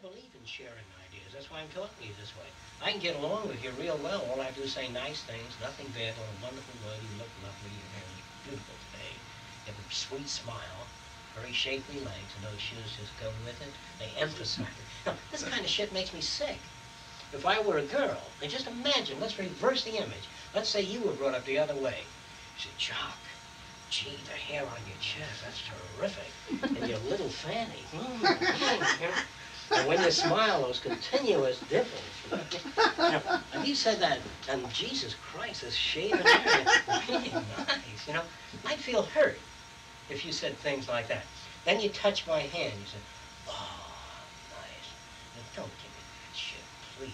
believe in sharing ideas. That's why I'm talking to you this way. I can get along with you real well. All I have to do is say nice things, nothing bad, what a wonderful word, you look lovely, your hair is beautiful today. You have a sweet smile, very shapely legs, and those shoes just go with it. They emphasize it. Now, this kind of shit makes me sick. If I were a girl, and just imagine, let's reverse the image. Let's say you were brought up the other way. You said, Jacque, gee, the hair on your chest, that's terrific. And your little fanny. And when you smile, those continuous dimples. And you said that, and Jesus Christ, this shaven hair is really nice. You know, I'd feel hurt if you said things like that. Then you touch my hand, you say, oh, nice. Now, don't give me that shit, please.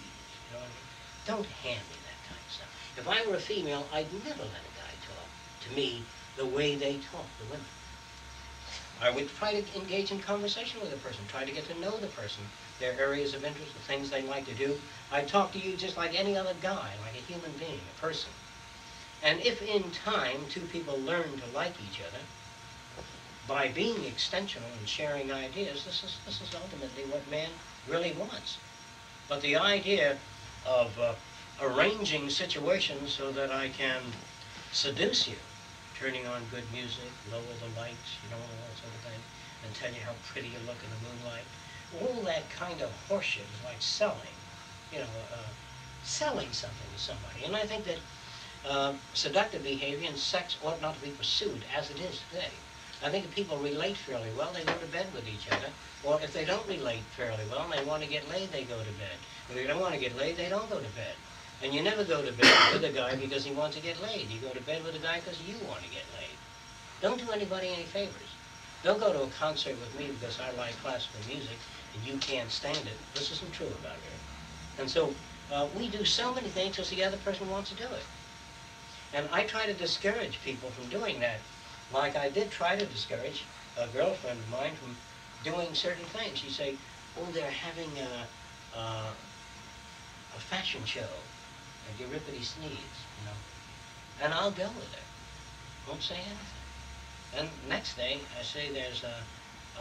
You know what I mean? Don't hand me that kind of stuff. If I were a female, I'd never let a guy talk to me the way they talk to women. I would try to engage in conversation with a person, try to get to know the person, their areas of interest, the things they like to do. I talk to you just like any other guy, like a human being, a person. And if in time two people learn to like each other, by being extensional and sharing ideas, this is ultimately what man really wants. But the idea of arranging situations so that I can seduce you, turning on good music, lower the lights, you know, all that sort of thing, and tell you how pretty you look in the moonlight. All that kind of horseshit is like selling, you know, selling something to somebody. And I think that seductive behavior and sex ought not to be pursued as it is today. I think if people relate fairly well, they go to bed with each other. Or if they don't relate fairly well and they want to get laid, they go to bed. If they don't want to get laid, they don't go to bed. And you never go to bed with a guy because he wants to get laid. You go to bed with a guy because you want to get laid. Don't do anybody any favors. Don't go to a concert with me because I like classical music and you can't stand it. This isn't true about her. And so we do so many things because the other person wants to do it. And I try to discourage people from doing that. Like I did try to discourage a girlfriend of mine from doing certain things. She'd say, oh, they're having a fashion show at Euripides Sneed's, you know. And I'll go with her. Won't say anything. And next day, I say there's a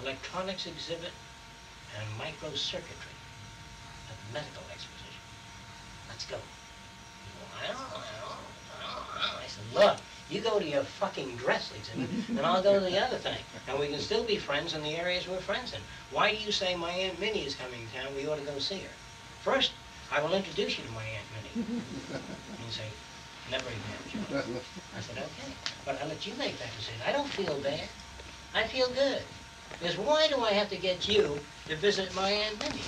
electronics exhibit and microcircuitry at the medical exposition. Let's go. I don't know. I said, look, you go to your fucking dress exhibit, and I'll go to the other thing. And we can still be friends in the areas we're friends in. Why do you say my Aunt Minnie is coming to town? We ought to go see her. First, I will introduce you to my Aunt Minnie. And you say, never again, Joe. I said, okay. But I'll let you make that decision. I don't feel bad. I feel good. Because why do I have to get you to visit my Aunt Minnie?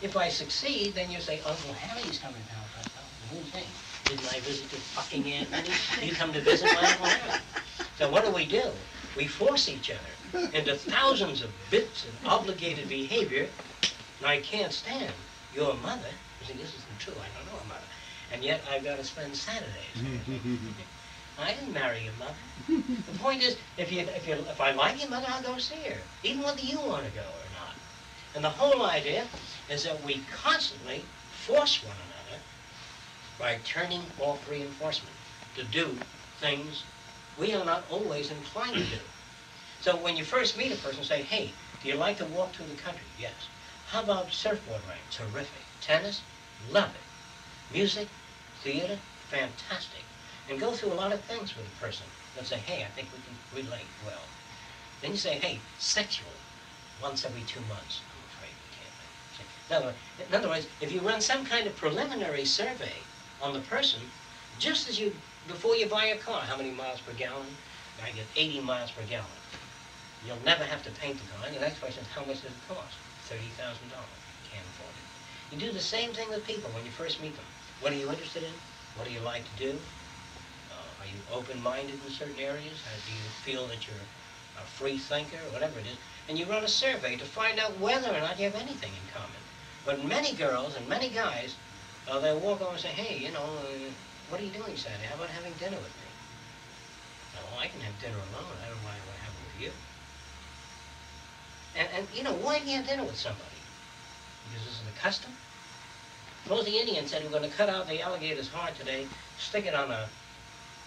If I succeed, then you say, Uncle Harry's coming to town, Fresco. Who's he? Didn't I visit your fucking Aunt Minnie? You come to visit my Uncle Harry. So what do? We force each other into thousands of bits of obligated behavior, and I can't stand your mother. You see, this isn't true. I don't know her mother. And yet I've got to spend Saturdays. I didn't marry your mother. The point is, if I like your mother, I'll go see her, even whether you want to go or not. And the whole idea is that we constantly force one another by turning off reinforcement to do things we are not always inclined to do. So when you first meet a person, say, hey, do you like to walk through the country? Yes. How about surfboard riding? Terrific. Tennis? Love it. Music? Theater? Fantastic. And go through a lot of things with a person. Let's say, hey, I think we can relate well. Then you say, hey, sexually, once every 2 months. I'm afraid we can't. In other words, if you run some kind of preliminary survey on the person, just as before you buy a car, how many miles per gallon? I get 80 miles per gallon. You'll never have to paint the car. And the next question is, how much does it cost? $30,000. Can't afford it. You do the same thing with people when you first meet them. What are you interested in? What do you like to do? Are you open-minded in certain areas? Do you feel that you're a free thinker, or whatever it is? And you run a survey to find out whether or not you have anything in common. But many girls and many guys, they'll walk over and say, hey, you know, what are you doing Saturday? How about having dinner with me? Well, I can have dinner alone. I don't know why I want to have it with you. And you know, why do you have dinner with somebody? Because this is a custom? Suppose the Indian said, we're going to cut out the alligator's heart today, stick it on a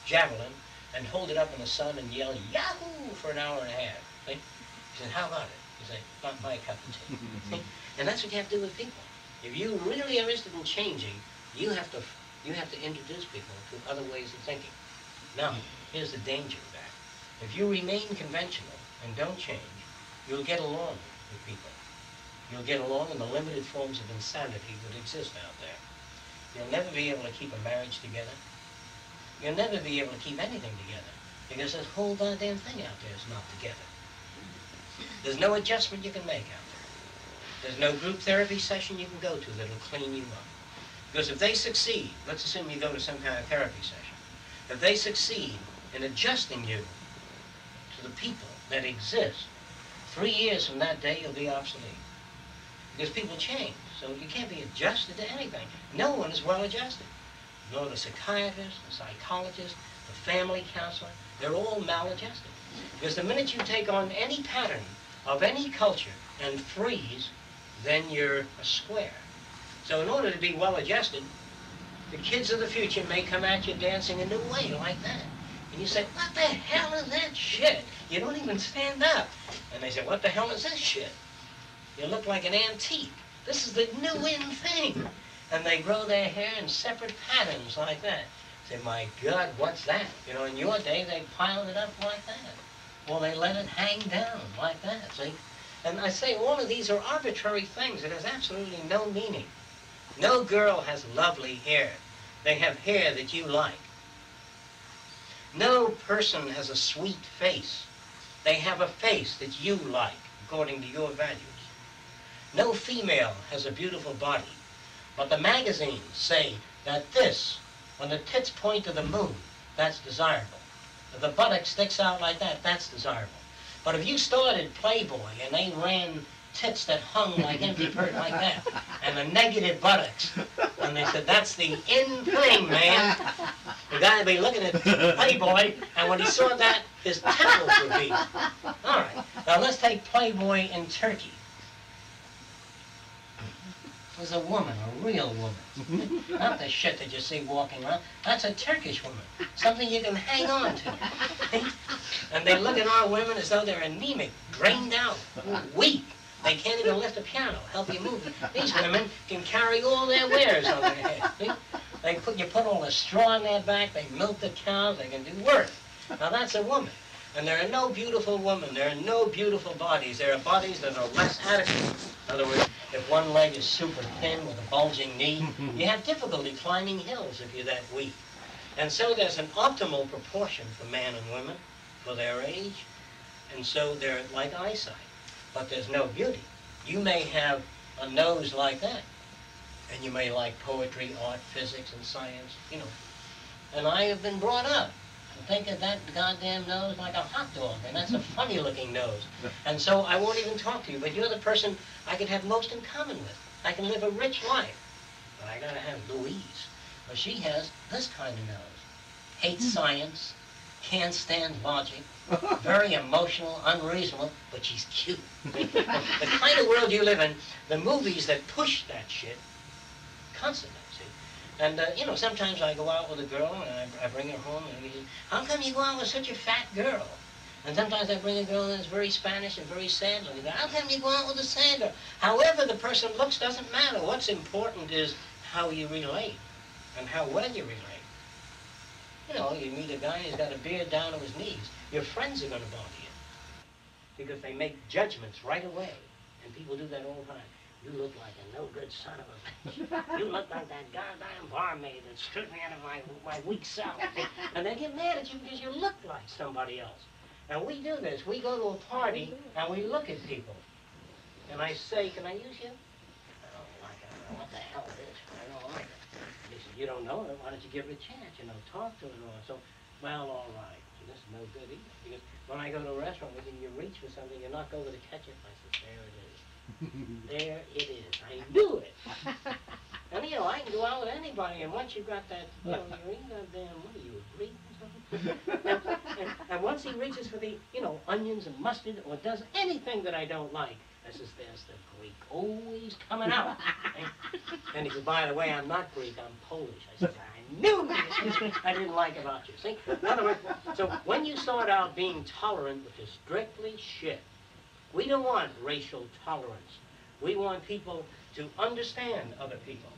javelin, and hold it up in the sun and yell, Yahoo! For an hour and a half. See? He said, how about it? He said, not my cup of tea. And that's what you have to do with people. If you really are interested in changing, you have to introduce people to other ways of thinking. Now, here's the danger of that. If you remain conventional and don't change, you'll get along with people. You'll get along in the limited forms of insanity that exist out there. You'll never be able to keep a marriage together. You'll never be able to keep anything together, because this whole goddamn thing out there is not together. There's no adjustment you can make out there. There's no group therapy session you can go to that'll clean you up. Because if they succeed, let's assume you go to some kind of therapy session, if they succeed in adjusting you to the people that exist, 3 years from that day you'll be obsolete. Because people change, so you can't be adjusted to anything. No one is well adjusted. Nor the psychiatrist, the psychologist, the family counselor, they're all maladjusted. Because the minute you take on any pattern of any culture and freeze, then you're a square. So in order to be well adjusted, the kids of the future may come at you dancing a new way like that. And you say, what the hell is that shit? You don't even stand up. And they say, what the hell is this shit? You look like an antique. This is the new in thing. And they grow their hair in separate patterns like that. Say, my God, what's that? You know, in your day, they piled it up like that. Or they let it hang down like that, see? And I say all of these are arbitrary things. It has absolutely no meaning. No girl has lovely hair. They have hair that you like. No person has a sweet face. They have a face that you like, according to your values. No female has a beautiful body. But the magazines say that this, when the tits point to the moon, that's desirable. If the buttock sticks out like that, that's desirable. But if you started Playboy and they ran tits that hung like empty pert like that, and the negative buttocks, and they said, that's the in thing, man. The guy would be looking at Playboy, and when he saw that, his temples would be. All right, now let's take Playboy in Turkey. Was a woman, a real woman. Not the shit that you see walking around. That's a Turkish woman. Something you can hang on to. And they look at our women as though they're anemic, drained out, weak. They can't even lift a piano, help you move. These women can carry all their wares on their head. See? You put all the straw on their back, they milk the cows, they can do work. Now that's a woman. And there are no beautiful women, there are no beautiful bodies. There are bodies that are less adequate. In other words, if one leg is super thin with a bulging knee, you have difficulty climbing hills if you're that weak. And so there's an optimal proportion for man and women for their age, and so they're like eyesight. But there's no beauty. You may have a nose like that, and you may like poetry, art, physics, and science, you know. And I have been brought up to think of that goddamn nose like a hot dog, and that's a funny-looking nose. And so I won't even talk to you, but you're the person I could have most in common with. I can live a rich life. But I gotta have Louise. Well, she has this kind of nose. Hates science, can't stand logic, very emotional, unreasonable, but she's cute. The kind of world you live in, the movies that push that shit constantly, see? And, you know, sometimes I go out with a girl and I bring her home and we say, how come you go out with such a fat girl? And sometimes I bring a girl that's very Spanish and very sad looking. How come you go out with a sad girl? However the person looks doesn't matter. What's important is how you relate and how well you relate. You know, you meet a guy who's got a beard down to his knees. Your friends are going to bother you because they make judgments right away. And people do that all the time. You look like a no-good son of a bitch. You look like that goddamn barmaid that stripped me out of my weak self. And they get mad at you because you look like somebody else. And we do this. We go to a party and we look at people. And I say, can I use you? I don't like it. I don't know what the hell it is. I don't like it. He said, you don't know it. Why don't you give it a chance? You know, talk to it. So, well, all right. So this is no good either. Because when I go to a restaurant with you, you reach for something, you knock over the ketchup. I said, there it is. There it is. I knew it. And, you know, I can go out with anybody, and once you've got that, you know, you're in that damn, what are you, a Greek or something? and once he reaches for the, you know, onions and mustard, or does anything that I don't like, I says, there's the Greek always coming out. And he said, by the way, I'm not Greek, I'm Polish. I said, I knew this I didn't like about you. See? In other words, so when you start out being tolerant, which is strictly shit, we don't want racial tolerance. We want people to understand other people,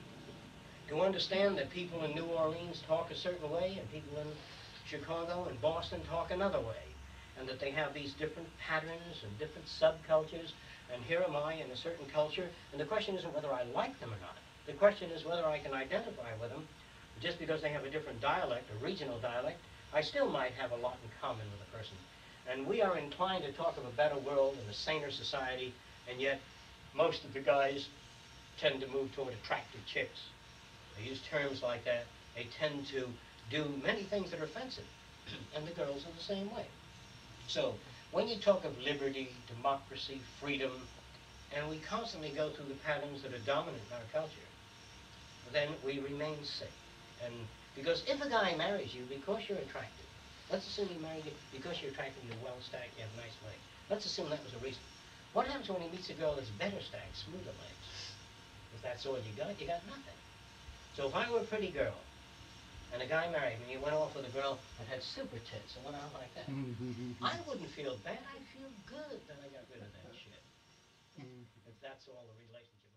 to understand that people in New Orleans talk a certain way and people in Chicago and Boston talk another way, and that they have these different patterns and different subcultures, and here am I in a certain culture, and the question isn't whether I like them or not. The question is whether I can identify with them. Just because they have a different dialect, a regional dialect, I still might have a lot in common with a person. And we are inclined to talk of a better world and a saner society, and yet most of the guys tend to move toward attractive chicks. They use terms like that. They tend to do many things that are offensive, and the girls are the same way. So when you talk of liberty, democracy, freedom, and we constantly go through the patterns that are dominant in our culture, then we remain safe. And because if a guy marries you because you're attractive, let's assume he married you because you're attractive, you're well stacked, you have nice legs. Let's assume that was a reason. What happens when he meets a girl that's better stacked, smoother legs? If that's all you got nothing. So if I were a pretty girl, and a guy married me, he went off with a girl that had super tits and went out like that, I wouldn't feel bad. I'd feel good that I got rid of that shit. If that's all the relationship.